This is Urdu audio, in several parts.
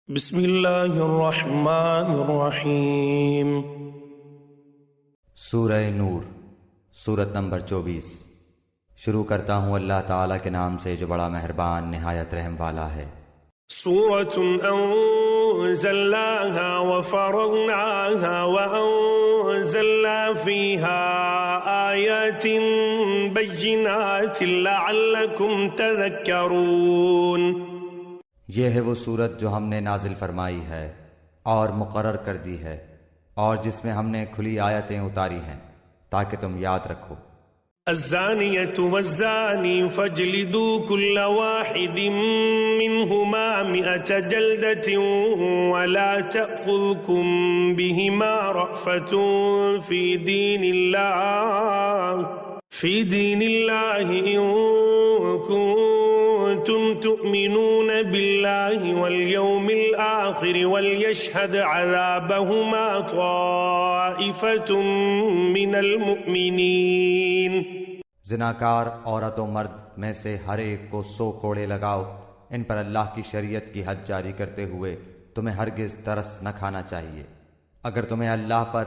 بسم اللہ الرحمن الرحیم۔ سورہ نور، سورت نمبر 24۔ شروع کرتا ہوں اللہ تعالیٰ کے نام سے جو بڑا مہربان نہایت رحم والا ہے۔ سورۃ انزلناها وفرضناها وانزلنا فيها آیات بینات لعلکم تذکرون۔ یہ ہے وہ سورت جو ہم نے نازل فرمائی ہے اور مقرر کر دی ہے، اور جس میں ہم نے کھلی آیتیں اتاری ہیں تاکہ تم یاد رکھو۔ الزانیۃ والزانی فاجلدوا كل واحد منهما 100 جلدة ولا تأخذكم بهما رأفة في دين الله إن كنتم تؤمنون بالله واليوم الآخر وليشهد عذابهما طائفة من المؤمنين۔ زناکار عورت و مرد میں سے ہر ایک کو 100 کوڑے لگاؤ۔ ان پر اللہ کی شریعت کی حد جاری کرتے ہوئے تمہیں ہرگز ترس نہ کھانا چاہیے۔ اگر تمہیں اللہ پر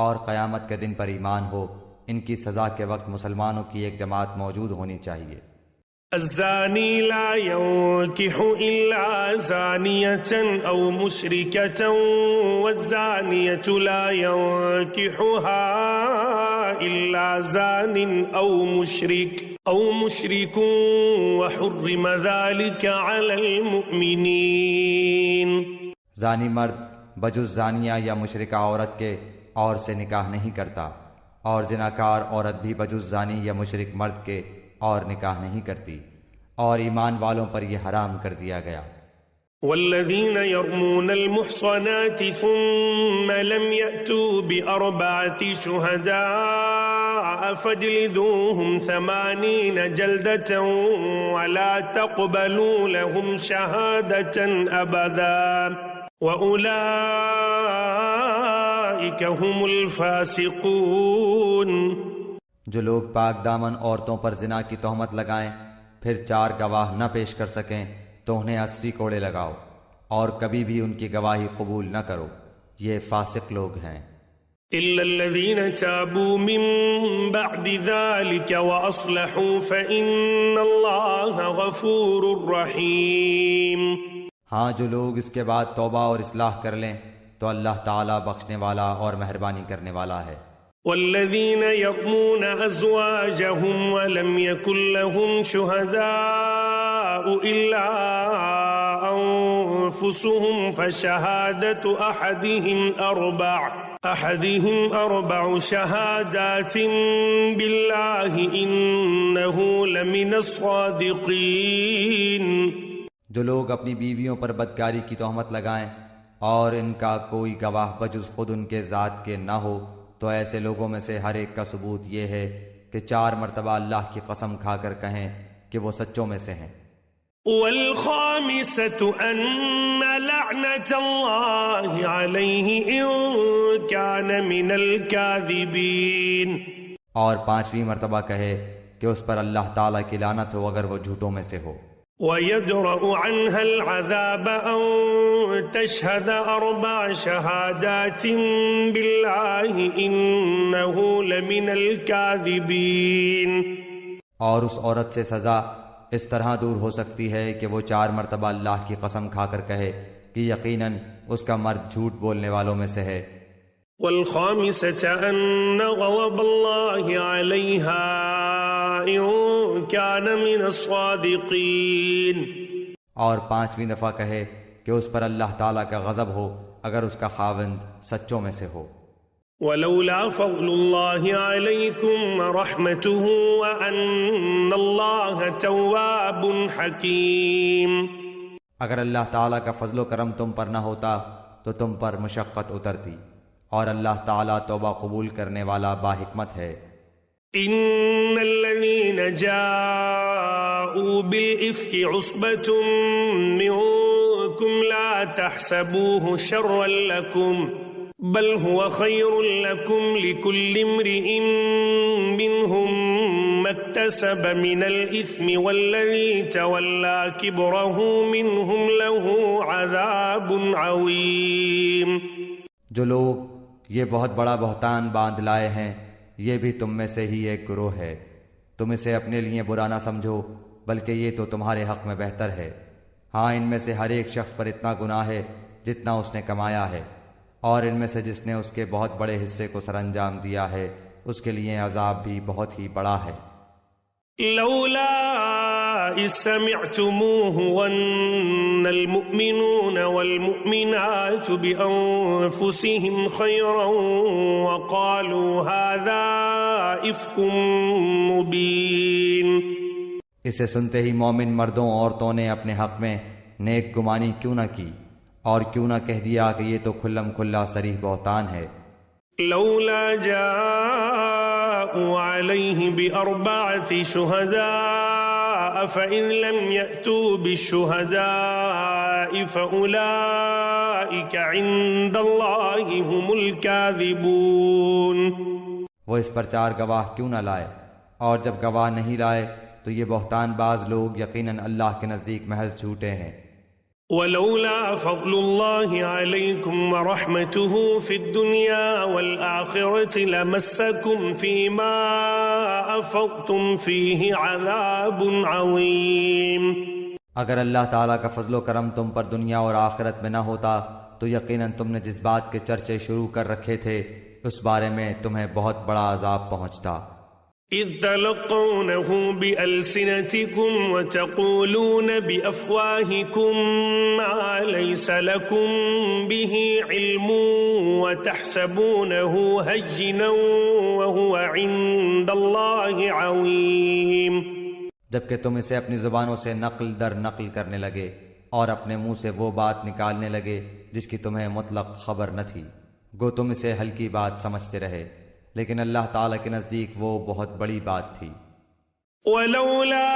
اور قیامت کے دن پر ایمان ہو، ان کی سزا کے وقت مسلمانوں کی ایک جماعت موجود ہونی چاہیے۔ الزانی لا ينكح إلا زانية أو مشركة والزانية لا ينكحها إلا زان أو مشرك وحرم ذلك على المؤمنين۔ زانی مرد بجز زانیہ یا مشرکہ عورت کے اور سے نکاح نہیں کرتا، اور زناکار عورت بھی بجز زانی یا مشرک مرد کے اور نکاح نہیں کرتی، اور ایمان والوں پر یہ حرام کر دیا گیا۔ والذین یرمون المحصنات ثم لم یأتوا بأربعة شہداء فاجلدوهم 80 جلدة ولا تقبلوا لهم شہادة أبدا وأولئک هم الفاسقون۔ جو لوگ پاک دامن عورتوں پر زنا کی تہمت لگائیں پھر 4 گواہ نہ پیش کر سکیں تو انہیں 80 کوڑے لگاؤ، اور کبھی بھی ان کی گواہی قبول نہ کرو، یہ فاسق لوگ ہیں۔ إلا الذين تابوا من بعد ذلك وأصلحوا فإن الله غفور رحيم۔ ہاں، جو لوگ اس کے بعد توبہ اور اصلاح کر لیں تو اللہ تعالیٰ بخشنے والا اور مہربانی کرنے والا ہے۔ والذين يرمون أزواجهم ولم يكن لهم شهداء إلا أنفسهم فشهادة أحدهم أربع شهادات بالله إنه لمن الصادقين۔ جو لوگ اپنی بیویوں پر بدکاری کی تہمت لگائیں اور ان کا کوئی گواہ بجز خود ان کے ذات کے نہ ہو تو ایسے لوگوں میں سے ہر ایک کا ثبوت یہ ہے کہ 4 مرتبہ اللہ کی قسم کھا کر کہیں کہ وہ سچوں میں سے ہیں۔ والخامسة أن لعنة الله عليه إن كان من الكاذبين۔ اور 5ویں مرتبہ کہے کہ اس پر اللہ تعالیٰ کی لعنت ہو اگر وہ جھوٹوں میں سے ہو۔ ويدرأ عنها العذاب أن تشهد 4 شهادات بالله إنه لمن الكاذبين۔ اور اس عورت سے سزا اس طرح دور ہو سکتی ہے کہ وہ 4 مرتبہ اللہ کی قسم کھا کر کہے کہ یقیناً اس کا مرد جھوٹ بولنے والوں میں سے ہے۔ والخامسة أن غضب الله عليها إن كان من الصادقين۔ اور 5ویں دفعہ کہے کہ اس پر اللہ تعالیٰ کا غضب ہو اگر اس کا خاوند سچوں میں سے ہو۔ ولولا فضل الله عليكم ورحمته وأن الله تواب حكيم۔ اگر اللہ تعالیٰ کا فضل و کرم تم پر نہ ہوتا تو تم پر مشقت اترتی، اور اللہ تعالیٰ توبہ قبول کرنے والا باحکمت ہے۔ ان الذين جاءوا بالإفك عصبة منكم لا تحسبوه شرا لكم بل هو خير لكم لكل امرئ منهم ما اكتسب من الإثم والذي تولى كبره منهم له عذاب عظيم۔ جو لوگ یہ بہت بڑا بہتان باندھ لائے ہیں یہ بھی تم میں سے ہی ایک گروہ ہے، تم اسے اپنے لیے برا نہ سمجھو بلکہ یہ تو تمہارے حق میں بہتر ہے۔ ہاں ان میں سے ہر ایک شخص پر اتنا گناہ ہے جتنا اس نے کمایا ہے، اور ان میں سے جس نے اس کے بہت بڑے حصے کو سر انجام دیا ہے اس کے لیے عذاب بھی بہت ہی بڑا ہے۔ لولا إذ سمعتموه ظن المؤمنون والمؤمنات بأنفسهم خيرا وقالوا هذا إفك مبين۔ اسے سنتے ہی مومن مردوں عورتوں نے اپنے حق میں نیک گمانی کیوں نہ کی اور کیوں نہ کہہ دیا کہ یہ تو کھلم کھلا صریح بہتان ہے۔ لولا جاءوا عليه بأربعة شهداء فإذ لم يأتوا بالشهداء فأولئك عند الله هم الكاذبون۔ وہ اس پر 4 گواہ کیوں نہ لائے، اور جب گواہ نہیں لائے تو یہ بہتان باز لوگ یقیناً اللہ کے نزدیک محض جھوٹے ہیں۔ ولولا فضل الله عليكم ورحمته في الدنيا والآخرة لمسكم فيما أفضتم فيه عذاب عظيم۔ اگر اللہ تعالیٰ کا فضل و کرم تم پر دنیا اور آخرت میں نہ ہوتا تو یقیناً تم نے جس بات کے چرچے شروع کر رکھے تھے اس بارے میں تمہیں بہت بڑا عذاب پہنچتا۔ إذ تلقونه بألسنتكم وتقولون بأفواهكم ما ليس لكم به علم وتحسبونه هينا وهو عند الله عظيم۔ جبکہ تم اسے اپنی زبانوں سے نقل در نقل کرنے لگے اور اپنے منہ سے وہ بات نکالنے لگے جس کی تمہیں مطلق خبر نہ تھی، گو تم اسے ہلکی بات سمجھتے رہے، لیکن اللہ تعالیٰ کے نزدیک وہ بہت بڑی بات تھی۔ ولولا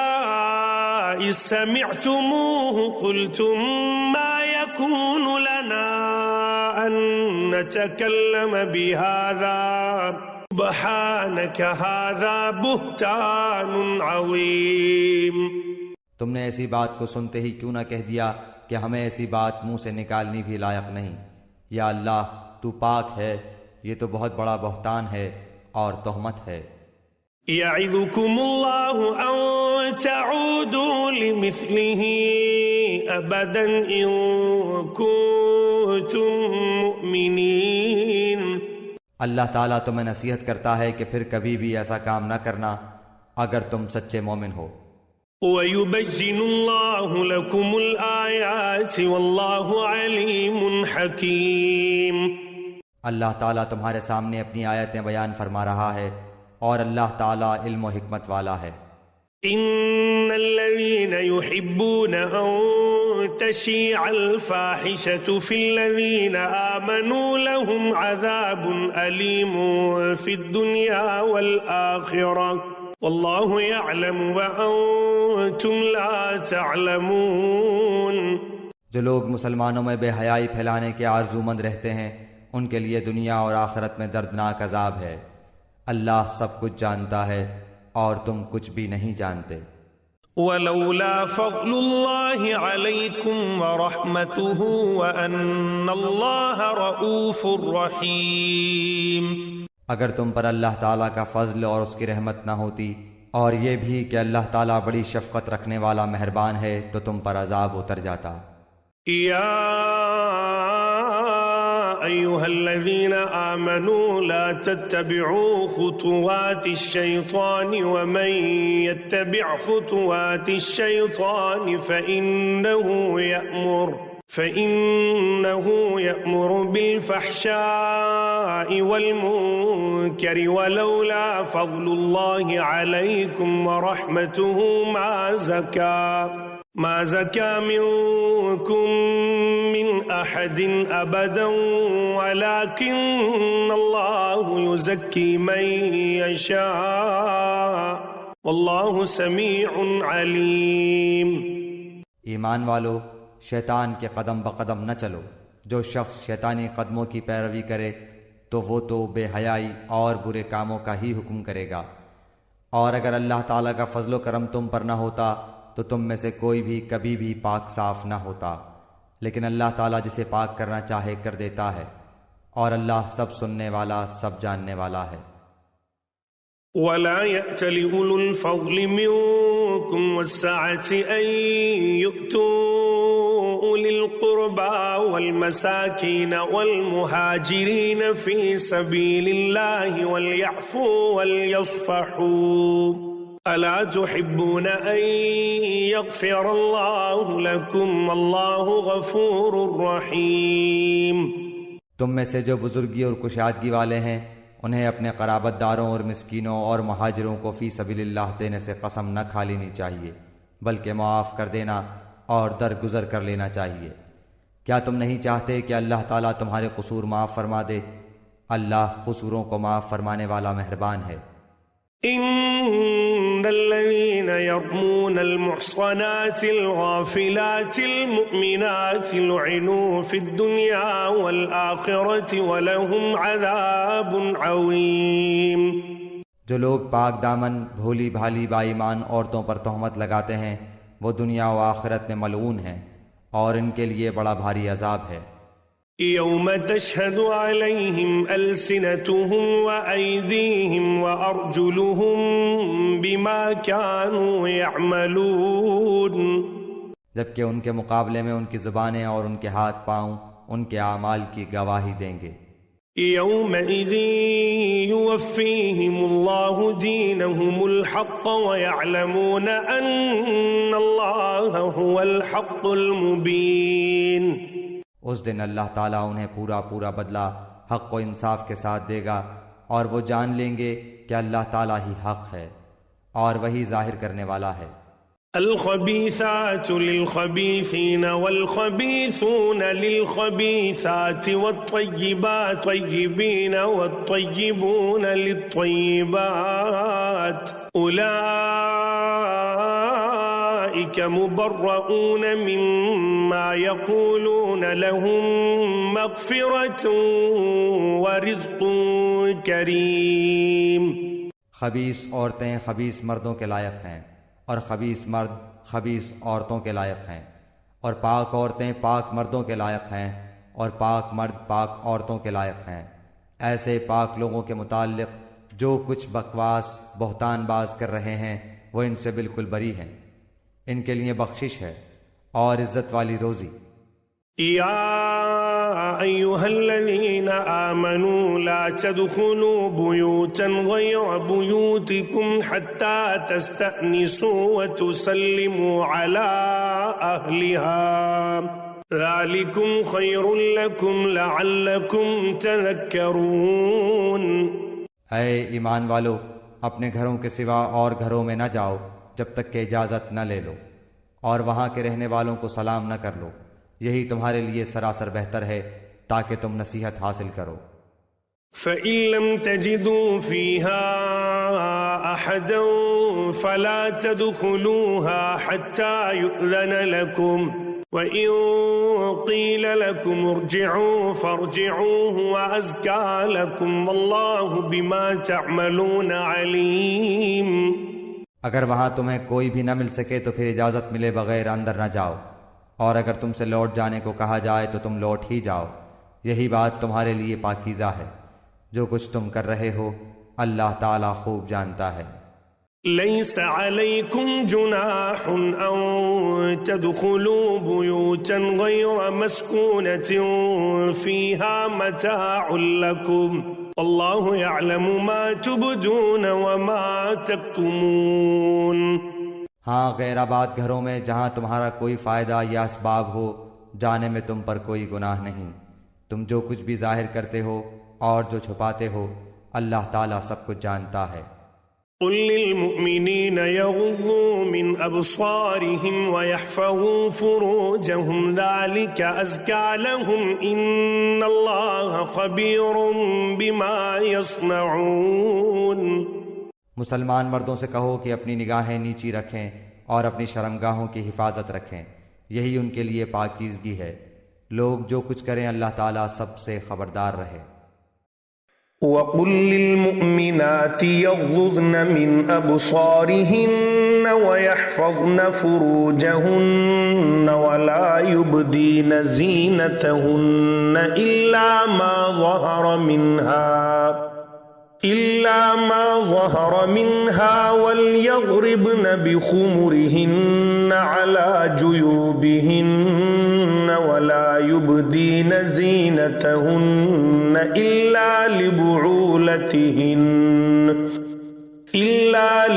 إذ سمعتموه قلتم ما يكون لنا أن نتكلم بهذا سبحانك هذا بهتان عظيم۔ تم نے ایسی بات کو سنتے ہی کیوں نہ کہہ دیا کہ ہمیں ایسی بات منہ سے نکالنی بھی لائق نہیں، یا اللہ تو پاک ہے، یہ تو بہت بڑا بہتان ہے اور تہمت ہے۔ يعظكم الله أن تعودوا لمثله أبدا إن كنتم مؤمنين۔ اللہ تعالیٰ تمہیں نصیحت کرتا ہے کہ پھر کبھی بھی ایسا کام نہ کرنا اگر تم سچے مومن ہو۔ وَيُبَيِّنُ اللَّهُ لَكُمُ الْآيَاتِ وَاللَّهُ عَلِيمٌ حَكِيمٌ۔ اللہ تعالیٰ تمہارے سامنے اپنی آیتیں بیان فرما رہا ہے اور اللہ تعالیٰ علم و حکمت والا ہے۔ إِنَّ الَّذِينَ يُحِبُّونَ أَن تَشِيعَ الْفَاحِشَةُ فِي الَّذِينَ آمَنُوا لَهُمْ عَذَابٌ أَلِيمٌ فِي الدُّنْيَا وَالْآخِرَةِ وَاللَّهُ يَعْلَمُ وَأَنْتُمْ لَا تَعْلَمُونَ۔ جو لوگ مسلمانوں میں بے حیائی پھیلانے کے آرزو مند رہتے ہیں ان کے لیے دنیا اور آخرت میں دردناک عذاب ہے۔ اللہ سب کچھ جانتا ہے اور تم کچھ بھی نہیں جانتے۔ ولولا فضل الله عليكم ورحمته وأن الله رؤوف رحيم۔ اگر تم پر اللہ تعالیٰ کا فضل اور اس کی رحمت نہ ہوتی اور یہ بھی کہ اللہ تعالیٰ بڑی شفقت رکھنے والا مہربان ہے تو تم پر عذاب اتر جاتا۔ یا أيها الذين آمنوا لا تتبعوا خطوات الشيطان ومن يتبع خطوات الشيطان فإنه يأمر بالفحشاء والمنكر ولولا فضل الله عليكم ورحمته ما زكى منكم من أحد أبدا ولكن الله يزكي من يشاء والله سميع عليم۔ ایمان والو، شیطان کے قدم بقدم نہ چلو۔ جو شخص شیطانی قدموں کی پیروی کرے تو وہ تو بے حیائی اور برے کاموں کا ہی حکم کرے گا، اور اگر اللہ تعالیٰ کا فضل و کرم تم پر نہ ہوتا تو تم میں سے کوئی بھی کبھی بھی پاک صاف نہ ہوتا، لیکن اللہ تعالیٰ جسے پاک کرنا چاہے کر دیتا ہے، اور اللہ سب سننے والا سب جاننے والا ہے۔ ولا يأتل أولو الفضل منكم والسعة أن يؤتوا أولي القربى والمساكين والمهاجرين في سبيل الله وليعفوا وليصفحوا ألا تحبون أن يغفر الله لكم والله غفور رحيم۔ تم میں سے جو بزرگی اور کشادگی والے ہیں انہیں اپنے قرابت داروں اور مسکینوں اور مہاجروں کو فی سبیل اللہ دینے سے قسم نہ کھا لینی چاہیے، بلکہ معاف کر دینا اور درگزر کر لینا چاہیے۔ کیا تم نہیں چاہتے کہ اللہ تعالیٰ تمہارے قصور معاف فرما دے؟ اللہ قصوروں کو معاف فرمانے والا مہربان ہے۔ ان الذين يرمون المحصنات الغافلات المؤمنات لعنوا في الدنيا والآخرة ولهم عذاب عظيم۔ جو لوگ پاک دامن بھولی بھالی بائیمان عورتوں پر تہمت لگاتے ہیں وہ دنیا و آخرت میں ملعون ہیں، اور ان کے لیے بڑا بھاری عذاب ہے۔ يوم تشهد عليهم ألسنتهم وأيديهم وأرجلهم بما كانوا يعملون۔ جبکہ ان کے مقابلے میں ان کی زبانیں اور ان کے ہاتھ پاؤں ان کے اعمال کی گواہی دیں گے۔ يومئذ يوفيهم الله دينهم الحق ويعلمون أن الله هو الحق المبين۔ اس دن اللہ تعالیٰ انہیں پورا پورا بدلہ حق و انصاف کے ساتھ دے گا، اور وہ جان لیں گے کہ اللہ تعالیٰ ہی حق ہے اور وہی ظاہر کرنے والا ہے۔ الخبيثات للخبيثين والخبيثون للخبيثات والطيبات طيبين والطيبون للطيبات أولئك مبرؤون مما يقولون لهم مغفرة ورزق كريم۔ خبیث عورتیں خبیث مردوں کے لائق ہیں، اور خبیث مرد خبیث عورتوں کے لائق ہیں، اور پاک عورتیں پاک مردوں کے لائق ہیں، اور پاک مرد پاک عورتوں کے لائق ہیں۔ ایسے پاک لوگوں کے متعلق جو کچھ بکواس بہتان باز کر رہے ہیں وہ ان سے بالکل بری ہیں، ان کے لیے بخشش ہے اور عزت والی روزی۔ يا أيها الذين آمنوا لا تدخلوا بيوتا غير بيوتكم حتى تستأنسوا وتسلموا على أهلها ذلكم خير لكم لعلكم تذكرون۔ اے ایمان والو، اپنے گھروں کے سوا اور گھروں میں نہ جاؤ جب تک کہ اجازت نہ لے لو، اور وہاں کے رہنے والوں کو سلام نہ کر لو، یہی تمہارے لیے سراسر بہتر ہے تاکہ تم نصیحت حاصل کرو۔ فَإِن لَّمْ تَجِدُوا فِيهَا أَحَدًا فَلَا تَدْخُلُوهَا حَتَّى يُؤْذَنَ لَكُمْ وَإِن قِيلَ لَكُمْ ارْجِعُوا فَارْجِعُوا هُوَ أَزْكَىٰ لَكُمْ وَاللَّهُ بِمَا تَعْمَلُونَ عَلِيمٌ۔ اگر وہاں تمہیں کوئی بھی نہ مل سکے تو پھر اجازت ملے بغیر اندر نہ جاؤ، اور اگر تم سے لوٹ جانے کو کہا جائے تو تم لوٹ ہی جاؤ، یہی بات تمہارے لیے پاکیزہ ہے۔ جو کچھ تم کر رہے ہو اللہ تعالیٰ خوب جانتا ہے۔ ليس عليكم جناح أن تدخلوا بيوتا غير مسكونة فيها متاع لكم والله يعلم ما تبدون وما تكتمون۔ ہاں، غیر آباد گھروں میں جہاں تمہارا کوئی فائدہ یا اسباب ہو جانے میں تم پر کوئی گناہ نہیں، تم جو کچھ بھی ظاہر کرتے ہو اور جو چھپاتے ہو اللہ تعالیٰ سب کچھ جانتا ہے۔ قل للمؤمنين يغضوا من أبصارهم ويحفظوا فروجهم ذلك أزكى لهم إن الله خبير بما يصنعون۔ مسلمان مردوں سے کہو کہ اپنی نگاہیں نیچی رکھیں اور اپنی شرمگاہوں کی حفاظت رکھیں، یہی ان کے لیے پاکیزگی ہے۔ لوگ جو کچھ کریں اللہ تعالیٰ سب سے خبردار رہے۔ وقل للمؤمنات يغضضن من أبصارهن ويحفظن فروجهن ولا يبدين زينتهن إلا ما ظهر منها وليضربن بخمرهن على جيوبهن ولا يبدين زينتهن إلا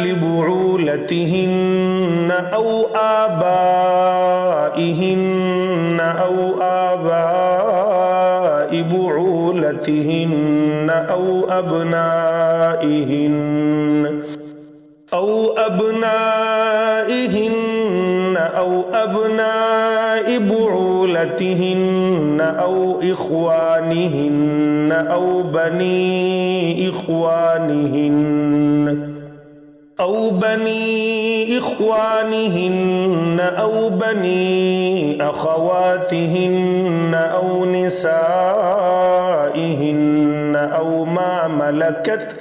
لبعولتهن أو آبائهن أو آباء بعولتهن أو أبناء بعولتهن أو إخوانهن أو بني إخوانهن أو بني أخواتهن أو نسائهن أو ما ملكت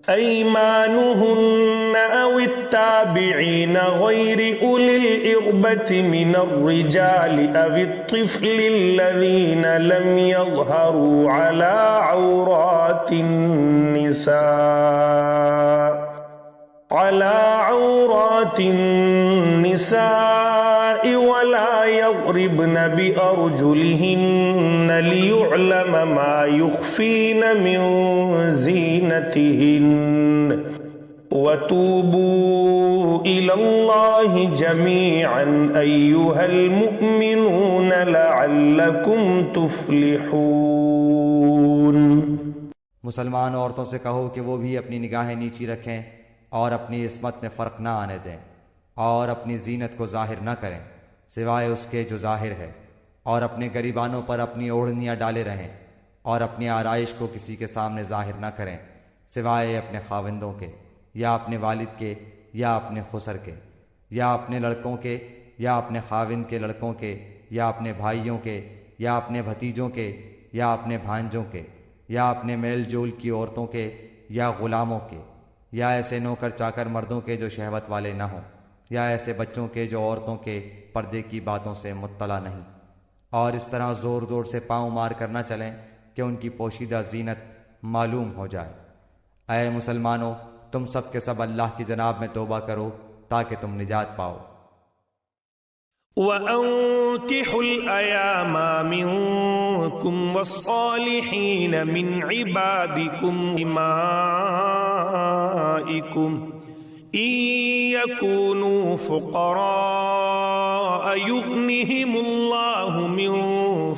أيمانهن أو التابعين غير أولي الإربة من الرجال أو الطفل الذين لم يظهروا على عورات النساء ولا يضربن بأرجلهن ليعلم ما يخفين من زينتهن وتوبوا إلى الله جميعا أيها المؤمنون لعلكم تفلحون۔ مسلمان عورتوں سے کہو کہ وہ بھی اپنی نگاہیں نیچی رکھیں اور اپنی عصمت میں فرق نہ آنے دیں اور اپنی زینت کو ظاہر نہ کریں سوائے اس کے جو ظاہر ہے، اور اپنے گریبانوں پر اپنی اوڑھنیاں ڈالے رہیں اور اپنی آرائش کو کسی کے سامنے ظاہر نہ کریں سوائے اپنے خاوندوں کے یا اپنے والد کے یا اپنے خسر کے یا اپنے لڑکوں کے یا اپنے خاوند کے لڑکوں کے یا اپنے بھائیوں کے یا اپنے بھتیجوں کے یا اپنے بھانجوں کے یا اپنے میل جول کی عورتوں کے یا غلاموں کے یا ایسے نوکر چاکر مردوں کے جو شہوت والے نہ ہوں یا ایسے بچوں کے جو عورتوں کے پردے کی باتوں سے مطلع نہیں، اور اس طرح زور زور سے پاؤں مار کر نہ چلیں کہ ان کی پوشیدہ زینت معلوم ہو جائے۔ اے مسلمانوں، تم سب کے سب اللہ کی جناب میں توبہ کرو تاکہ تم نجات پاؤ۔ وَأَنكِحُوا الْأَيَامَ مِنكُمْ وَالصَّالِحِينَ مِنْ عِبَادِكُمْ وَإِمَائِكُمْ إِن يَكُونُوا فُقَرَاءَ يُغْنِهِمُ اللَّهُ مِنْ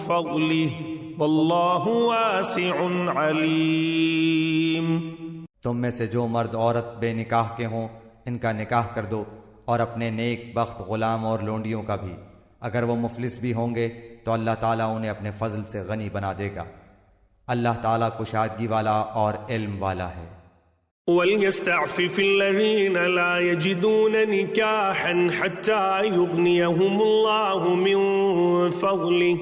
فَضْلِهِ وَاللَّهُ وَاسِعٌ عَلِيمٌ۔ تم میں سے جو مرد عورت بے نکاح کے ہوں ان کا نکاح کر دو، اور اپنے نیک بخت غلام اور لونڈیوں کا بھی، اگر وہ مفلس بھی ہوں گے تو اللہ تعالیٰ انہیں اپنے فضل سے غنی بنا دے گا۔ اللہ تعالیٰ کشادگی والا اور علم والا ہے۔ وَلْيَسْتَعْفِفِ الَّذِينَ لَا يَجِدُونَ نِكَاحًا حَتَّى يُغْنِيَهُمُ اللَّهُ مِنْ فَضْلِهِ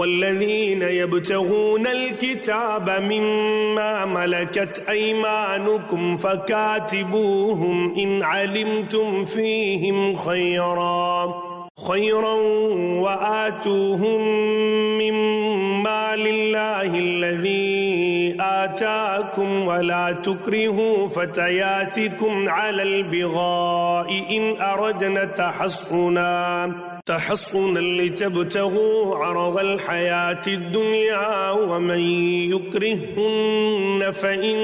وَالَّذِينَ يَبْتَغُونَ الْكِتَابَ مِمَّا مَلَكَتْ أَيْمَانُكُمْ فَكَاتِبُوهُمْ إِنْ عَلِمْتُمْ فِيهِمْ خَيْرًا وَآتُوهُمْ مِمَّا لِلَّهِ الَّذِي آتَاكُمْ وَلَا تُكْرِهُوا فَتَيَاتِكُمْ عَلَى الْبِغَاءِ إِنْ أَرَدْنَ تحصنا لتبتغوا عرض الحياة الدنيا ومن يكرهن فإن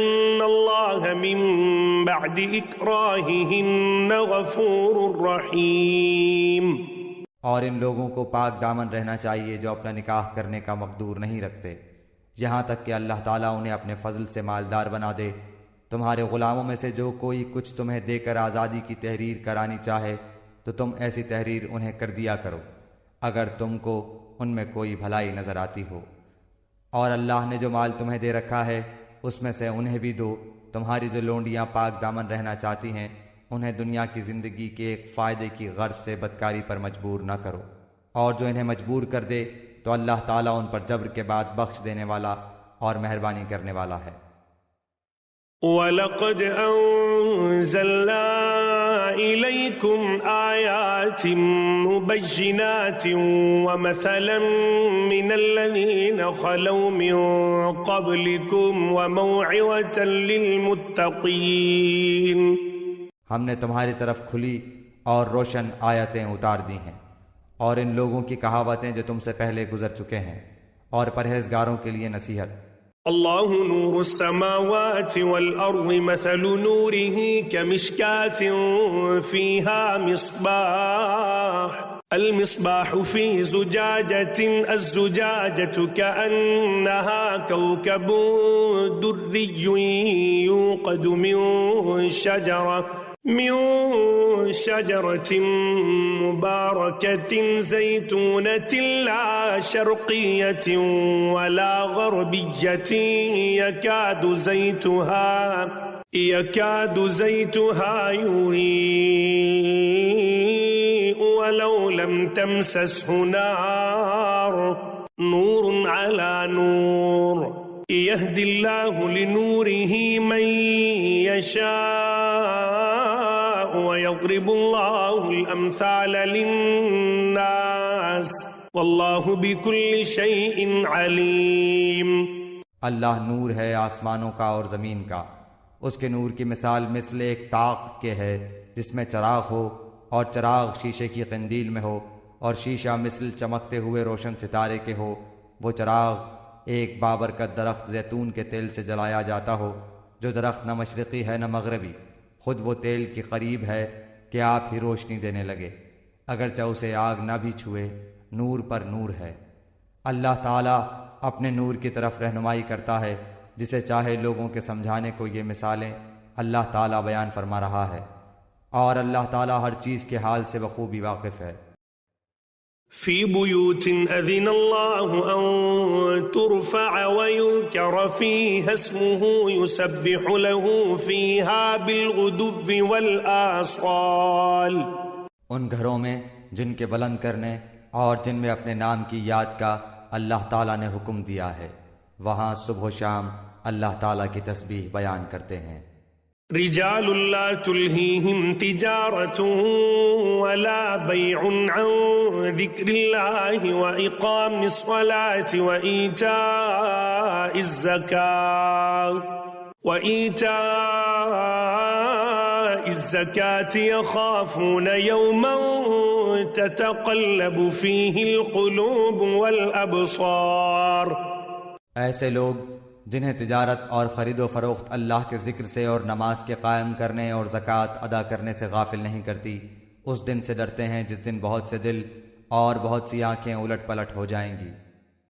الله من بعد إكراههن غفور رحيم۔ اور ان لوگوں کو پاک دامن رہنا چاہیے جو اپنا نکاح کرنے کا مقدور نہیں رکھتے، یہاں تک کہ اللہ تعالیٰ انہیں اپنے فضل سے مالدار بنا دے۔ تمہارے غلاموں میں سے جو کوئی کچھ تمہیں دے کر آزادی کی تحریر کرانی چاہے تو تم ایسی تحریر انہیں کر دیا کرو اگر تم کو ان میں کوئی بھلائی نظر آتی ہو، اور اللہ نے جو مال تمہیں دے رکھا ہے اس میں سے انہیں بھی دو۔ تمہاری جو لونڈیاں پاک دامن رہنا چاہتی ہیں انہیں دنیا کی زندگی کے ایک فائدے کی غرض سے بدکاری پر مجبور نہ کرو، اور جو انہیں مجبور کر دے تو اللہ تعالیٰ ان پر جبر کے بعد بخش دینے والا اور مہربانی کرنے والا ہے۔ وَلَقَدْ أَنزَلْنَا إِلَيْكُمْ آيَاتٍ مُبَيِّنَاتٍ وَمَثَلًا مِّنَ الَّذِينَ خَلَوْا مِن قَبْلِكُمْ وَمَوْعِظَةً لِّلْمُتَّقِينَ۔ ہم نے تمہاری طرف کھلی اور روشن آیتیں اتار دی ہیں، اور ان لوگوں کی کہاوتیں جو تم سے پہلے گزر چکے ہیں، اور پرہیزگاروں کے لیے نصیحت۔ اللہ نور السماوات والأرض مثل نوره كمشكاة فيها مصباح المصباح في زجاجة الزجاجة كأنها كوكب دري يوقد من شجرة مباركة زيتونة لا شرقية ولا غربية يكاد زيتها يضيء ولو لم تمسسه نار نور على نور يهدي الله لنوره من يشاء ويضرب الله الأمثال للناس والله بكل شيء عليم۔ اللہ نور ہے آسمانوں کا اور زمین کا، اس کے نور کی مثال مثل ایک طاق کے ہے جس میں چراغ ہو، اور چراغ شیشے کی قندیل میں ہو، اور شیشہ مثل چمکتے ہوئے روشن ستارے کے ہو۔ وہ چراغ ایک بابرکت درخت زیتون کے تیل سے جلایا جاتا ہو، جو درخت نہ مشرقی ہے نہ مغربی، خود وہ تیل کے قریب ہے کہ آپ ہی روشنی دینے لگے، اگرچہ اسے آگ نہ بھی چھوئے، نور پر نور ہے۔ اللہ تعالیٰ اپنے نور کی طرف رہنمائی کرتا ہے، جسے چاہے لوگوں کے سمجھانے کو یہ مثالیں اللہ تعالیٰ بیان فرما رہا ہے، اور اللہ تعالیٰ ہر چیز کے حال سے بخوبی واقف ہے۔ فی بیوت اذن اللہ ان ترفع ویذکر فیہا اسمہ یسبح له فیہا بالغدو والآصال۔ ان گھروں میں جن کے بلند کرنے اور جن میں اپنے نام کی یاد کا اللہ تعالیٰ نے حکم دیا ہے، وہاں صبح و شام اللہ تعالیٰ کی تسبیح بیان کرتے ہیں۔ رجال لا تلہیہم تجارت ولا بیع عن ذکر اللہ واقام الصلاة وإيتاء الزکاة یخافون یوما تتقلب فیہ القلوب والابصار۔ ایسے لوگ جنہیں تجارت اور خرید و فروخت اللہ کے ذکر سے اور نماز کے قائم کرنے اور زکوٰۃ ادا کرنے سے غافل نہیں کرتی، اس دن سے ڈرتے ہیں جس دن بہت سے دل اور بہت سی آنکھیں الٹ پلٹ ہو جائیں گی۔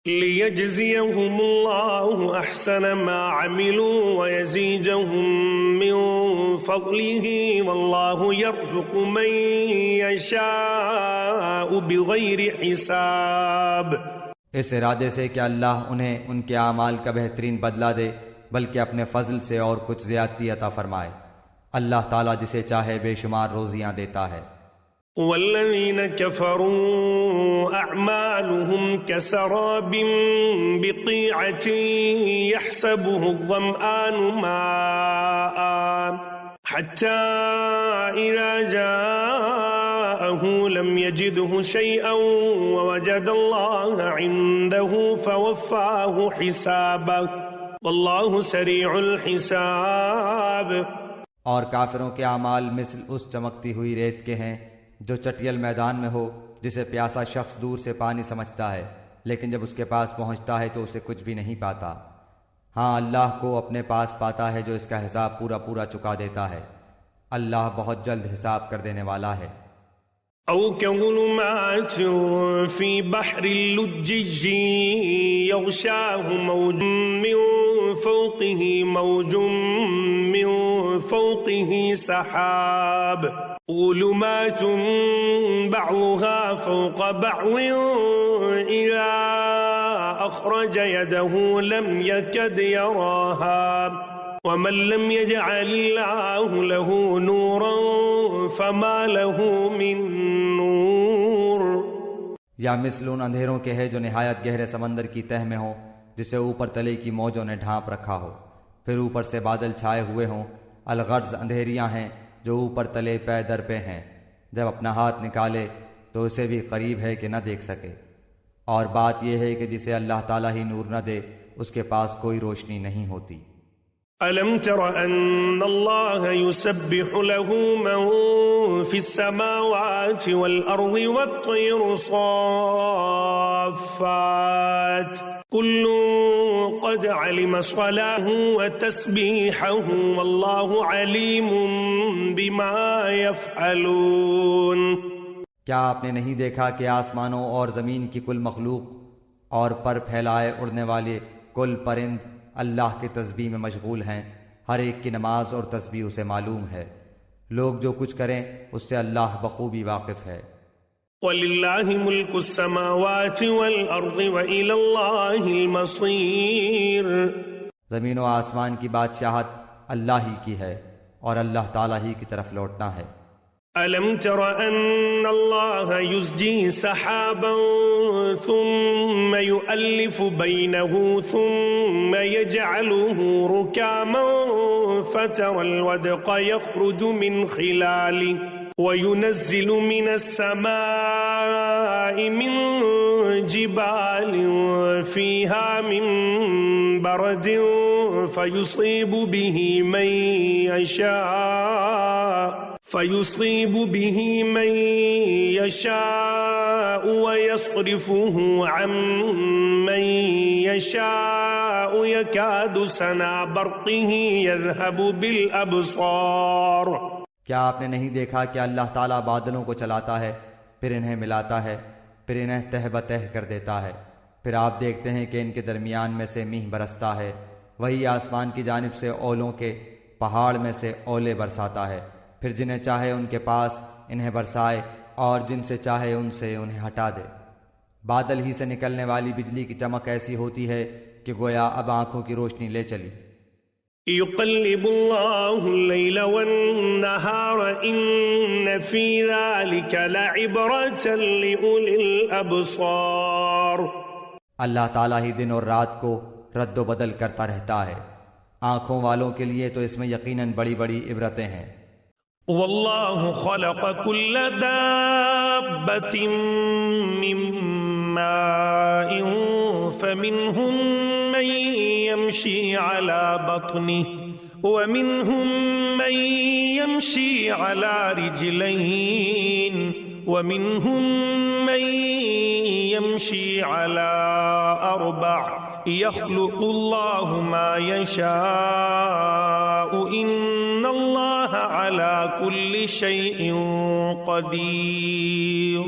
لِيَجْزِيَهُمُ اللَّهُ أَحْسَنَ مَا عَمِلُوا وَيَزِيدَهُم مِّن فَضْلِهِ وَاللَّهُ يَرْزُقُ مَن يَشَاءُ بِغَيْرِ حِسَابٍ۔ اس ارادے سے کہ اللہ انہیں ان کے اعمال کا بہترین بدلہ دے، بلکہ اپنے فضل سے اور کچھ زیادتی عطا فرمائے۔ اللہ تعالیٰ جسے چاہے بے شمار روزیاں دیتا ہے۔ والذین کفروا اعمالهم کسراب بقیعة یحسبه الظمآن ماء حتى إذا جاءه لم يجده شيئا ووجد الله عنده فوفاه حسابه والله سريع الحساب۔ اور کافروں کے اعمال مثل اس چمکتی ہوئی ریت کے ہیں جو چٹیل میدان میں ہو، جسے پیاسا شخص دور سے پانی سمجھتا ہے، لیکن جب اس کے پاس پہنچتا ہے تو اسے کچھ بھی نہیں پاتا۔ ہاں، اللہ کو اپنے پاس پاتا ہے جو اس کا حساب پورا پورا چکا دیتا ہے۔ اللہ بہت جلد حساب کر دینے والا ہے۔ او كظلمات في بحر اللجج يغشاه موج من فوقه موج من فوقه سحاب ظلمات بعضها فوق بعض إذا أخرج يده لم يكد يراها ومن لم يجعل الله له نورا فما له من نور۔ یا مثل ان اندھیروں کے ہے جو نہایت گہرے سمندر کی تہ میں ہوں، جسے اوپر تلے کی موجوں نے ڈھانپ رکھا ہو، پھر اوپر سے بادل چھائے ہوئے ہوں۔ الغرض اندھیریاں ہیں جو اوپر تلے پے در پہ ہیں، جب اپنا ہاتھ نکالے تو اسے بھی قریب ہے کہ نہ دیکھ سکے۔ اور بات یہ ہے کہ جسے اللہ تعالیٰ ہی نور نہ دے اس کے پاس کوئی روشنی نہیں ہوتی۔ ألم تر أن الله يسبح له من في السماوات والأرض والطير صافات كل قد علم صلاته وتسبيحه والله عليم بما يفعلون۔ کیا آپ نے نہیں دیکھا کہ آسمانوں اور زمین کی کل مخلوق اور پر پھیلائے اڑنے والے کل پرند اللہ کی تسبیح میں مشغول ہیں، ہر ایک کی نماز اور تسبیح اسے معلوم ہے۔ لوگ جو کچھ کریں اس سے اللہ بخوبی واقف ہے۔ وَلِلَّهِ مُلْكُ السَّمَاوَاتِ وَالْأَرْضِ وَإِلَى اللَّهِ الْمَصِيرُ۔ زمین و آسمان کی بادشاہت اللہ ہی کی ہے اور اللہ تعالیٰ ہی کی طرف لوٹنا ہے۔ أَلَمْ تَرَ أَنَّ اللَّهَ يُزْجِي سَحَابًا ثُمَّ يُؤَلِّفُ بَيْنَهُ ثُمَّ يَجْعَلُهُ رُكَامًا فَتَرَى الْوَدْقَ يَخْرُجُ مِنْ خِلَالِهِ وَيُنَزِّلُ مِنَ السَّمَاءِ مِنْ جِبَالٍ فِيهَا مِنْ بَرَدٍ فَيُصِيبُ به من يشاء ويصرفه عن من يشاء يكاد سنا برقه يذهب بالأبصار۔ کیا آپ نے نہیں دیکھا کہ اللہ تعالیٰ بادلوں کو چلاتا ہے، پھر انہیں ملاتا ہے، پھر انہیں تہ بتہ کر دیتا ہے، پھر آپ دیکھتے ہیں کہ ان کے درمیان میں سے میہ برستا ہے، وہی آسمان کی جانب سے اولوں کے پہاڑ میں سے اولے برساتا ہے، پھر جنہیں چاہے ان کے پاس انہیں برسائے اور جن سے چاہے ان سے انہیں ہٹا دے۔ بادل ہی سے نکلنے والی بجلی کی چمک ایسی ہوتی ہے کہ گویا اب آنکھوں کی روشنی لے چلی۔ يقلب الله الليل والنهار إن في ذلك لعبرة لأولي الأبصار۔ اللہ تعالیٰ ہی دن اور رات کو رد و بدل کرتا رہتا ہے، آنکھوں والوں کے لیے تو اس میں یقیناً بڑی بڑی عبرتیں ہیں۔ والله خلق كل دابة من ماء فمنهم من يمشي على بطنه ومنهم من يمشي على رجلين ومنهم من يمشي على أربع يخلق الله ما يشاء إن الله على كل شيء قدير۔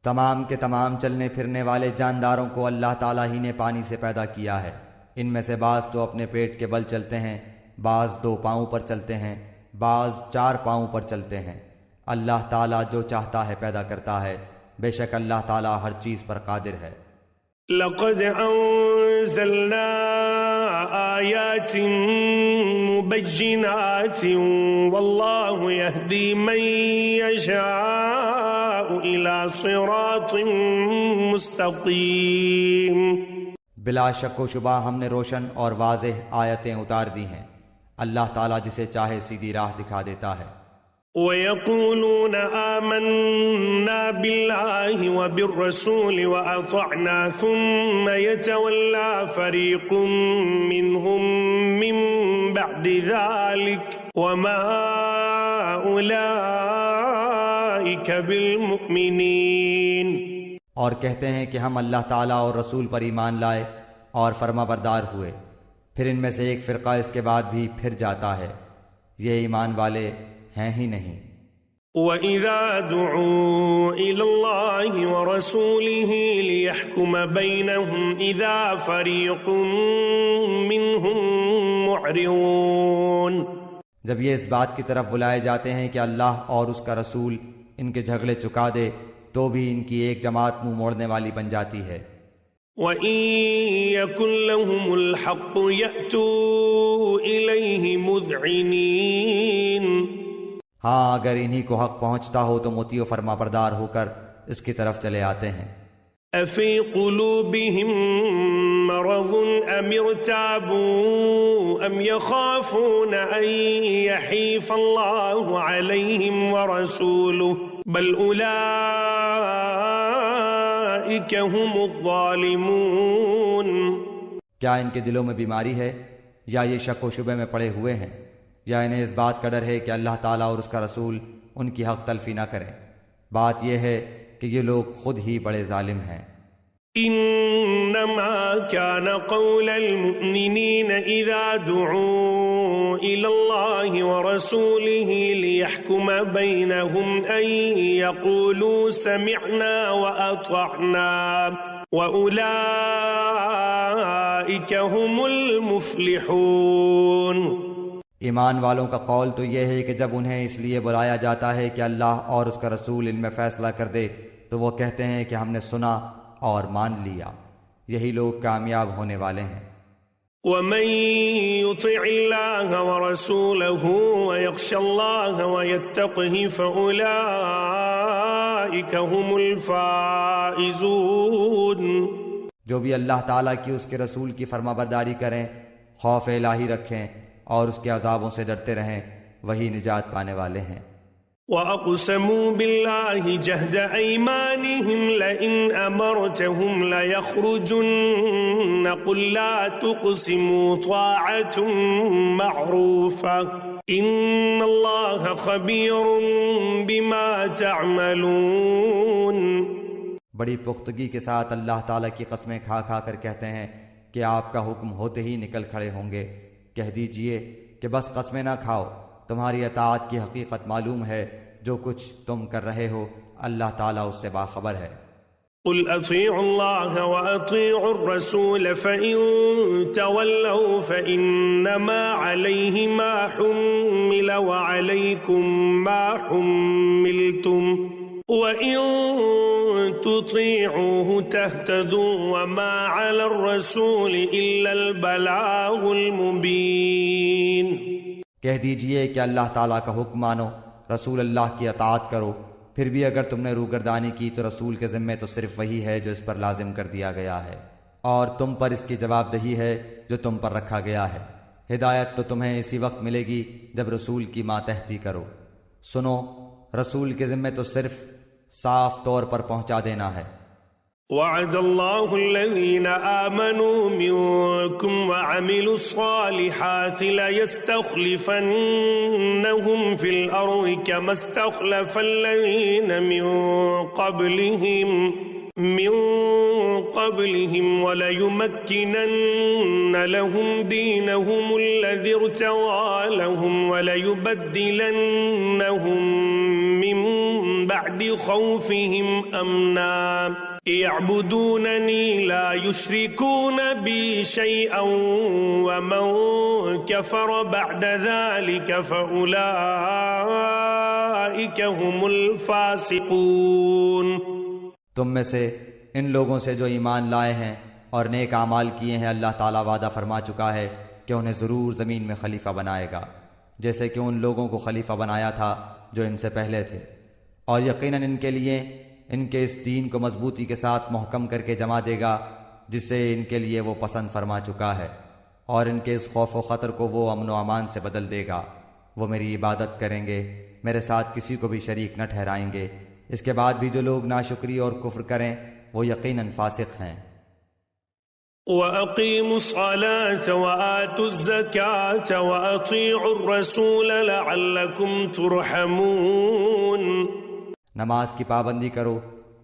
تمام کے تمام چلنے پھرنے والے جانداروں کو اللہ تعالیٰ ہی نے پانی سے پیدا کیا ہے، ان میں سے بعض تو اپنے پیٹ کے بل چلتے ہیں، بعض 2 پاؤں پر چلتے ہیں، بعض 4 پاؤں پر چلتے ہیں۔ اللہ تعالیٰ جو چاہتا ہے پیدا کرتا ہے، بے شک اللہ تعالیٰ ہر چیز پر قادر ہے۔ لقد أنزلنا آيات مبينات والله يهدي من يشاء إلى صراط مستقيم۔ بلا شک و شبہ ہم نے روشن اور واضح آیتیں اتار دی ہیں، اللہ تعالیٰ جسے چاہے سیدھی راہ دکھا دیتا ہے۔ وَيَقُولُونَ آمَنَّا بِاللَّهِ وَبِالرَّسُولِ وَأَطَعْنَا ثُمَّ يَتَوَلَّى فَرِيقٌ مِّنْهُمْ مِّن بَعْدِ ذَلِكَ وَمَا أُولَئِكَ بِالْمُؤْمِنِينَ۔ اور کہتے ہیں کہ ہم اللہ تعالیٰ اور رسول پر ایمان لائے اور فرما بردار ہوئے، پھر ان میں سے ایک فرقہ اس کے بعد بھی پھر جاتا ہے، یہ ایمان والے ہیں ہی نہیں۔ وَإِذَا دُعُوا إِلَى اللَّهِ وَرَسُولِهِ لِيَحْكُمَ بَيْنَهُمْ إِذَا فَرِيقٌ مِّنْهُمْ مُعْرِضُونَ۔ جب یہ اس بات کی طرف بلائے جاتے ہیں کہ اللہ اور اس کا رسول ان کے جھگڑے چکا دے، تو بھی ان کی ایک جماعت منہ موڑنے والی بن جاتی ہے۔ وَإِن يَكُن لَّهُمُ الْحَقُّ يَأْتُوا إِلَيْهِ مُذْعِنِينَ۔ ہاں اگر انہی کو حق پہنچتا ہو تو مطیع و فرما بردار ہو کر اس کی طرف چلے آتے ہیں۔ أفي قلوبهم مرض أم ارتابوا أم يخافون أن يحيف الله عليهم ورسوله بل أولئك هم الظالمون. کیا ان کے دلوں میں بیماری ہے یا یہ شک و شبے میں پڑے ہوئے ہیں یا انہیں اس بات کا ڈر ہے کہ اللہ تعالیٰ اور اس کا رسول ان کی حق تلفی نہ کریں؟ بات یہ ہے کہ یہ لوگ خود ہی بڑے ظالم ہیں. انما كان قول المؤمنين اذا دعوا الى الله ورسوله ليحكم بينهم ان يقولوا سمعنا واطعنا واولئك هم المفلحون. ایمان والوں کا قول تو یہ ہے کہ جب انہیں اس لیے بلایا جاتا ہے کہ اللہ اور اس کا رسول ان میں فیصلہ کر دے تو وہ کہتے ہیں کہ ہم نے سنا اور مان لیا. یہی لوگ کامیاب ہونے والے ہیں. ومن يطع الله ورسوله ويخشى الله ويتقه فأولئك هم الفائزون. جو بھی اللہ تعالیٰ کی اس کے رسول کی فرما برداری کریں، خوف الہی رکھیں اور اس کے عذابوں سے ڈرتے رہیں، وہی نجات پانے والے ہیں. وَأَقْسَمُوا بِاللَّهِ جَهْدَ أَيْمَانِهِمْ لَئِنْ أَمَرْتَهُمْ لَيَخْرُجُنَّ قُلْ لَا تُقْسِمُوا طَاعَةٌ مَّعْرُوفَةٌ إِنَّ اللَّهَ خَبِيرٌ بِمَا تَعْمَلُونَ. بڑی پختگی کے ساتھ اللہ تعالیٰ کی قسمیں کھا کھا کر کہتے ہیں کہ آپ کا حکم ہوتے ہی نکل کھڑے ہوں گے. کہہ دیجئے کہ بس قسمیں نہ کھاؤ، تمہاری اطاعت کی حقیقت معلوم ہے، جو کچھ تم کر رہے ہو اللہ تعالیٰ اس سے باخبر ہے. قل اطیعوا اللہ واطیعوا الرسول فإن تولوا فإنما علیہ ما حمل وعلیکم ما حملتم وإن تطیعوه تهتدوا وما على الرسول إلا البلاغ المبین. کہہ دیجئے کہ اللہ تعالیٰ کا حکم مانو، رسول اللہ کی اطاعت کرو، پھر بھی اگر تم نے روگردانی کی تو رسول کے ذمے تو صرف وہی ہے جو اس پر لازم کر دیا گیا ہے، اور تم پر اس کی جواب دہی ہے جو تم پر رکھا گیا ہے. ہدایت تو تمہیں اسی وقت ملے گی جب رسول کی ماتحتی کرو. سنو، رسول کے ذمے تو صرف صاف طور پر پہنچا دینا ہے. وعد الله الذين آمنوا منكم وعملوا الصالحات ليستخلفنهم في الأرض كما استخلف الذين من قبلهم وليمكنن لهم دينهم الذي ارتضى لهم وليبدلنهم من بعد خوفهم أمنا يعبدونني لا يشركون بي شيئا ومن كفر بعد ذلك فأولئك هم الفاسقون. تم میں سے ان لوگوں سے جو ایمان لائے ہیں اور نیک اعمال کیے ہیں اللہ تعالیٰ وعدہ فرما چکا ہے کہ انہیں ضرور زمین میں خلیفہ بنائے گا، جیسے کہ ان لوگوں کو خلیفہ بنایا تھا جو ان سے پہلے تھے، اور یقیناً ان کے لیے ان کے اس دین کو مضبوطی کے ساتھ محکم کر کے جما دے گا جسے ان کے لیے وہ پسند فرما چکا ہے، اور ان کے اس خوف و خطر کو وہ امن و امان سے بدل دے گا. وہ میری عبادت کریں گے، میرے ساتھ کسی کو بھی شریک نہ ٹھہرائیں گے. اس کے بعد بھی جو لوگ ناشکری اور کفر کریں وہ یقیناً فاسق ہیں. وَأَقِيمُوا الصَّلَاةَ وَآتُوا الزَّكَاةَ وَأَطِيعُوا الرَّسُولَ لَعَلَّكُمْ تُرْحَمُونَ. نماز کی پابندی کرو،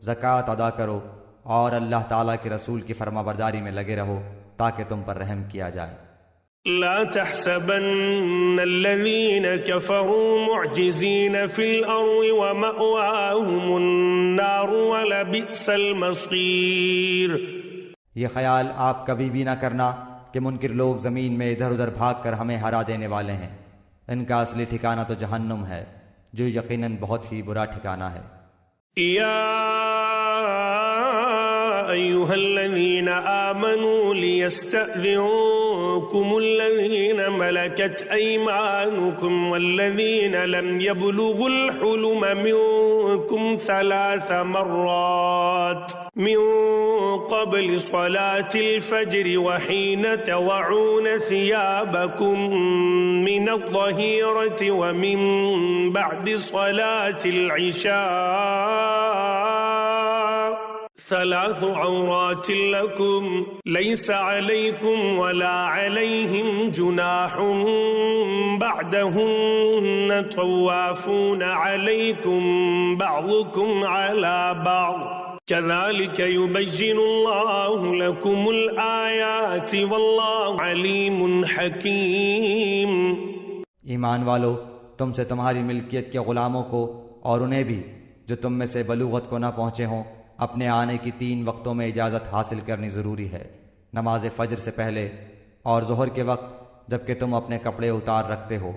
زکوٰۃ ادا کرو، اور اللہ تعالیٰ کے رسول کی فرما برداری میں لگے رہو تاکہ تم پر رحم کیا جائے. لا تحسبن الذين كفروا معجزين في الأرض ومأواهم النار ولبئس المصير. یہ خیال آپ کبھی بھی نہ کرنا کہ منکر لوگ زمین میں ادھر ادھر بھاگ کر ہمیں ہرا دینے والے ہیں. ان کا اصلی ٹھکانہ تو جہنم ہے جو یقیناً بہت ہی برا ٹھکانہ ہے. یا أيها الذين آمنوا ليستأذنكم الذين ملكت أيمانكم والذين لم يبلغوا الحلم منكم 3 مرات من قبل صلاة الفجر وحين تضعون ثيابكم من الظهيرة ومن بعد صلاة العشاء 3 عورات لكم ليس عليكم ولا عليهم جناح بعدهن طوافون عليكم بعضكم على بعض كذلك يبين الله لكم الآيات والله عليم حكيم۔ ایمان والو، تم سے تمہاری ملکیت کے غلاموں کو اور انہیں بھی جو تم میں سے بلوغت کو نہ پہنچے ہوں اپنے آنے کی 3 وقتوں میں اجازت حاصل کرنی ضروری ہے، نماز فجر سے پہلے اور ظہر کے وقت جبکہ تم اپنے کپڑے اتار رکھتے ہو،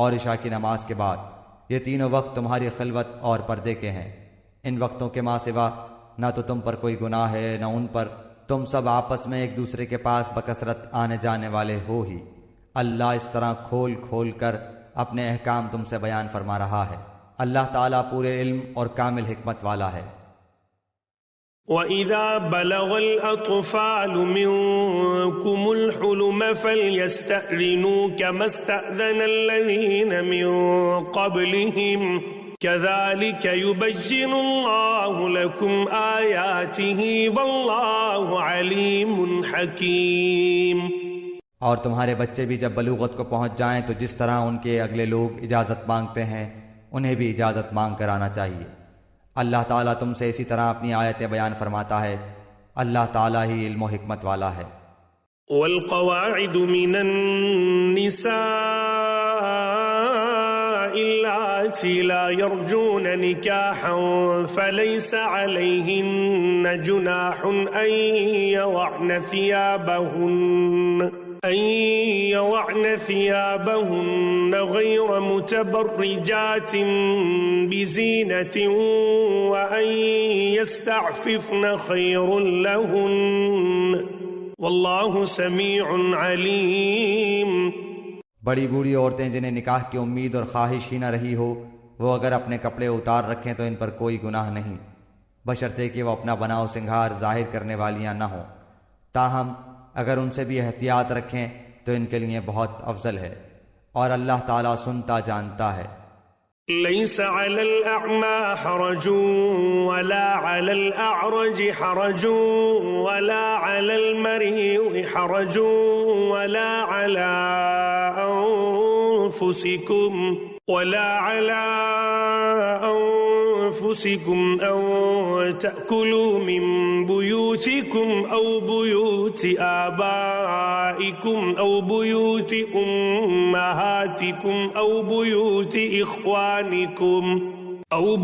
اور عشاء کی نماز کے بعد۔ یہ تینوں وقت تمہاری خلوت اور پردے کے ہیں۔ ان وقتوں کے ماں سوا نہ تو تم پر کوئی گناہ ہے نہ ان پر، تم سب آپس میں ایک دوسرے کے پاس بکثرت آنے جانے والے ہو ہی۔ اللہ اس طرح کھول کھول کر اپنے احکام تم سے بیان فرما رہا ہے۔ اللہ تعالیٰ پورے علم اور کامل حکمت والا ہے۔ وَإِذَا بَلَغَ الْأَطْفَالُ مِنكُمُ الْحُلُمَ فَلْيَسْتَأْذِنُوا كَمَا اسْتَأْذَنَ الَّذِينَ مِن قَبْلِهِمْ كَذَلِكَ يُبَيِّنُ اللَّهُ لَكُمْ آيَاتِهِ وَاللَّهُ عَلِيمٌ حَكِيمٌ۔ اور تمہارے بچے بھی جب بلوغت کو پہنچ جائیں تو جس طرح ان کے اگلے لوگ اجازت مانگتے ہیں انہیں بھی اجازت مانگ کر آنا چاہیے۔ اللہ تعالیٰ تم سے اسی طرح اپنی آیتیں بیان فرماتا ہے۔ اللہ تعالیٰ ہی علم و حکمت والا ہے۔ والقواعد من النساء اللاتي لا يرجون نكاحا فليس عليهن جناح أن يضعن ثيابهن غير متبرجات بزينة وأن يستعففن خير لهن والله سميع عليم۔ بڑی بوڑھی عورتیں جنہیں نکاح کی امید اور خواہش ہی نہ رہی ہو، وہ اگر اپنے کپڑے اتار رکھیں تو ان پر کوئی گناہ نہیں، بشرطے کہ وہ اپنا بناؤ سنگھار ظاہر کرنے والیاں نہ ہوں۔ تاہم اگر ان سے بھی احتیاط رکھیں تو ان کے لیے بہت افضل ہے، اور اللہ تعالیٰ سنتا جانتا ہے۔ ليس على الأعمى حرج ولا على الأعرج حرج ولا على المريض حرج ولا على أنفسكم أن تأكلوا من بيوتكم أو بيوت آبائكم أو بيوت أمهاتكم أو بيوت إخوانكم أو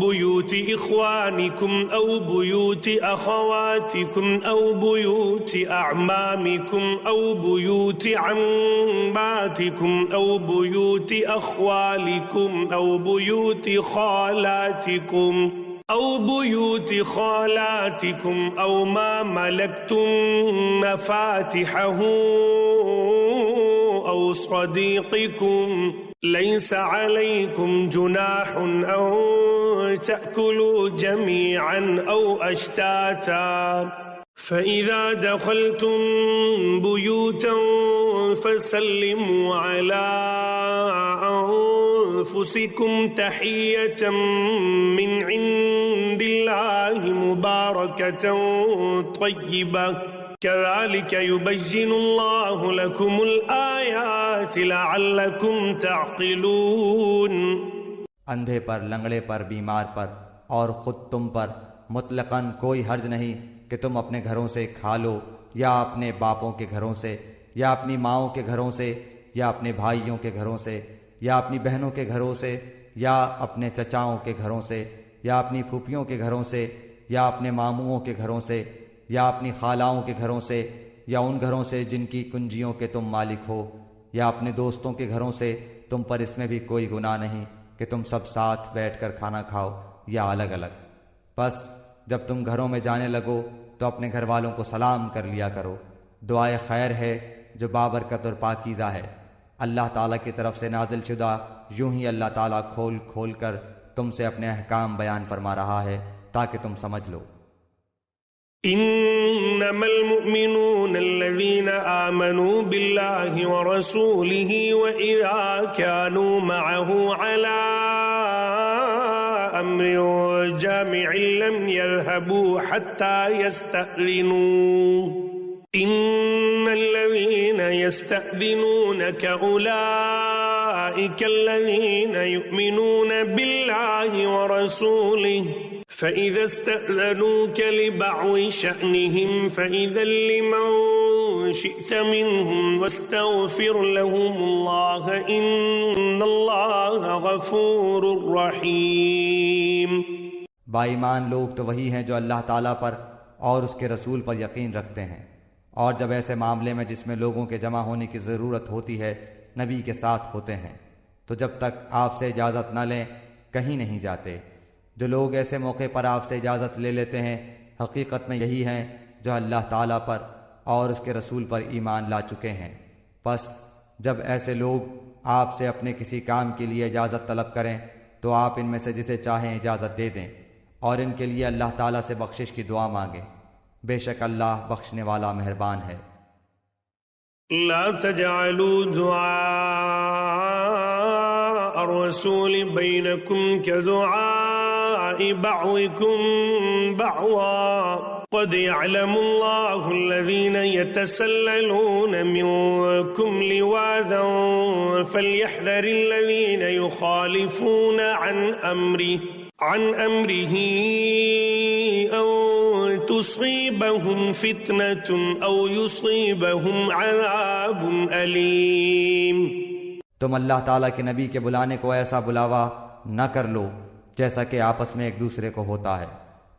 بيوت أخواتكم أو بيوت أعمامكم أو بيوت عماتكم أو بيوت أخوالكم أو بيوت خالاتكم أو ما ملكتم مفاتحه أو صديقكم ليس عليكم جناح أن تأكلوا جميعا أو أشتاتا فإذا دخلتم بيوتا فسلموا على أنفسكم تحية من عند الله مباركة طيبة كذلك يبين الله لكم الآيات لعلكم تعقلون۔ اندھے پر، لنگڑے پر، بیمار پر اور خود تم پر مطلقاً کوئی حرج نہیں کہ تم اپنے گھروں سے کھا لو، یا اپنے باپوں کے گھروں سے، یا اپنی ماؤں کے گھروں سے، یا اپنے بھائیوں کے گھروں سے، یا اپنی بہنوں کے گھروں سے، یا اپنے چچاؤں کے گھروں سے، یا اپنی پھوپھیوں کے گھروں سے، یا اپنے ماموؤں کے گھروں سے، یا اپنی خالاؤں کے گھروں سے، یا ان گھروں سے جن کی کنجیوں کے تم مالک ہو، یا اپنے دوستوں کے گھروں سے۔ تم پر اس میں بھی کوئی گناہ نہیں کہ تم سب ساتھ بیٹھ کر کھانا کھاؤ یا الگ الگ۔ پس جب تم گھروں میں جانے لگو تو اپنے گھر والوں کو سلام کر لیا کرو۔ دعائے خیر ہے جو بابرکت اور پاکیزہ ہے، اللہ تعالیٰ کی طرف سے نازل شدہ۔ یوں ہی اللہ تعالیٰ کھول کھول کر تم سے اپنے احکام بیان فرما رہا ہے تاکہ تم سمجھ لو۔ انما المؤمنون الذين آمنوا بالله ورسوله واذا كانوا معه على امر جامع لم يذهبوا حتى يستأذنوه ان الذين يستأذنونك اولئك الذين يؤمنون بالله ورسوله فإذا استأذنوك لبعض شأنهم فإذا لمن شئت منهم واستغفر لهم الله إن الله غفور رحيم۔ با ایمان لوگ تو وہی ہیں جو اللہ تعالیٰ پر اور اس کے رسول پر یقین رکھتے ہیں، اور جب ایسے معاملے میں جس میں لوگوں کے جمع ہونے کی ضرورت ہوتی ہے نبی کے ساتھ ہوتے ہیں، تو جب تک آپ سے اجازت نہ لیں کہیں نہیں جاتے۔ جو لوگ ایسے موقع پر آپ سے اجازت لے لیتے ہیں حقیقت میں یہی ہیں جو اللہ تعالیٰ پر اور اس کے رسول پر ایمان لا چکے ہیں۔ پس جب ایسے لوگ آپ سے اپنے کسی کام کے لیے اجازت طلب کریں تو آپ ان میں سے جسے چاہیں اجازت دے دیں، اور ان کے لیے اللہ تعالیٰ سے بخشش کی دعا مانگیں، بے شک اللہ بخشنے والا مہربان ہے۔ لا تجعلوا دعاء الرسول بينكم كدعاء بعضكم بعضا قد يعلم الله الذين يتسللون منكم لواذا فليحذر الذين يخالفون عن أمره أن تصيبهم فتنة أو يصيبهم عذاب أليم۔ تم اللہ تعالیٰ کے نبی کے بلانے کو ایسا بلاوا نہ کر لو جیسا کہ آپس میں ایک دوسرے کو ہوتا ہے۔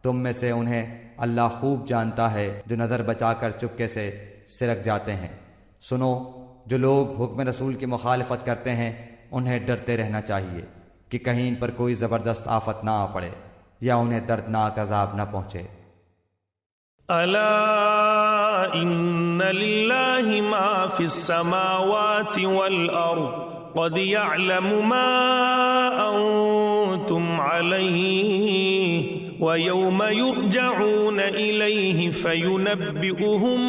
تم میں سے انہیں اللہ خوب جانتا ہے جو نظر بچا کر چپکے سے سرک جاتے ہیں۔ سنو، جو لوگ حکم رسول کی مخالفت کرتے ہیں انہیں ڈرتے رہنا چاہیے کہ کہیں ان پر کوئی زبردست آفت نہ آ پڑے یا انہیں دردناک عذاب نہ پہنچے۔ ألا إن لله ما في السماوات والأرض قد يعلم ما أنتم عليه ويوم يرجعون إليه فينبئهم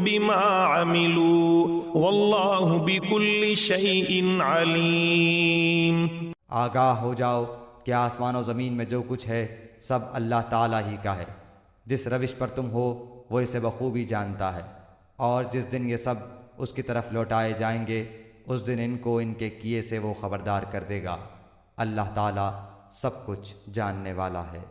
بما عملوا والله بكل شيء عليم۔ آگاہ ہو جاؤ کہ آسمان و زمین میں جو کچھ ہے سب اللہ تعالیٰ ہی کا ہے۔ جس روش پر تم ہو وہ اسے بخوبی جانتا ہے، اور جس دن یہ سب اس کی طرف لوٹائے جائیں گے اس دن ان کو ان کے کیے سے وہ خبردار کر دے گا۔ اللہ تعالیٰ سب کچھ جاننے والا ہے۔